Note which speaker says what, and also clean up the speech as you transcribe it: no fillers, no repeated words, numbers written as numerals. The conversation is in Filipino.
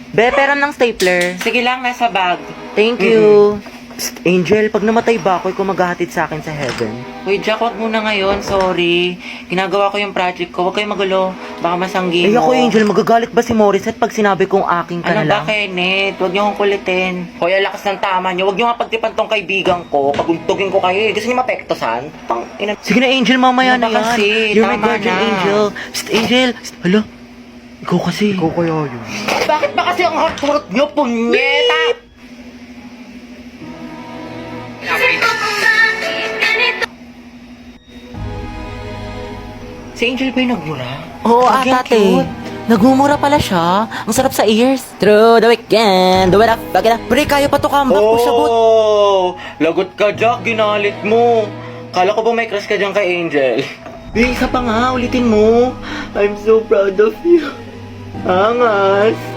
Speaker 1: Be, pera ng stapler.
Speaker 2: Sige lang, nasa bag.
Speaker 1: Thank you. Psst, Angel, pag namatay ba ako, ikaw maghahatid sa akin sa heaven.
Speaker 2: Uy, Jack, wag muna ngayon. Sorry. Ginagawa ko yung project ko. Huwag kayong magulo. Baka masanggi
Speaker 1: Eh
Speaker 2: mo.
Speaker 1: ako, Angel, magagalit ba si Morissette pag sinabi kong aking ka
Speaker 2: Ano
Speaker 1: na
Speaker 2: ba,
Speaker 1: lang?
Speaker 2: Kenneth? Huwag niyo akong kulitin. Hoy, ang lakas ng tama niyo. Huwag niyo nga pagtipan tong kaibigan ko. Paguntugin ko kayo eh. Gusto niyo mapektosan? Pang ina...
Speaker 1: Sige na, Angel, mamaya
Speaker 2: Ano
Speaker 1: na
Speaker 2: ba
Speaker 1: yan.
Speaker 2: kasi?
Speaker 1: You're my
Speaker 2: Tama
Speaker 1: guardian
Speaker 2: na.
Speaker 1: angel. Psst, Angel. Psst, hala. Ikaw kasi. Ikaw kaya yun.
Speaker 2: Bakit ba kasi ang hot-hot niyo, punyeta? Si Angel ba yung nagmura?
Speaker 1: Oo,
Speaker 2: Lagi ang
Speaker 1: ate.
Speaker 2: cute.
Speaker 1: Nagmumura pala siya. Ang sarap sa ears. Through the weekend. Do it up. Bagay na. Pre, kaya pa to comeback. Push abot.
Speaker 2: Oh, lagot ka, Jack. Ginalit mo. Kala ko ba may crush ka dyan kay Angel?
Speaker 1: Eh, isa pa nga. Ulitin mo. I'm so proud of you. Angas.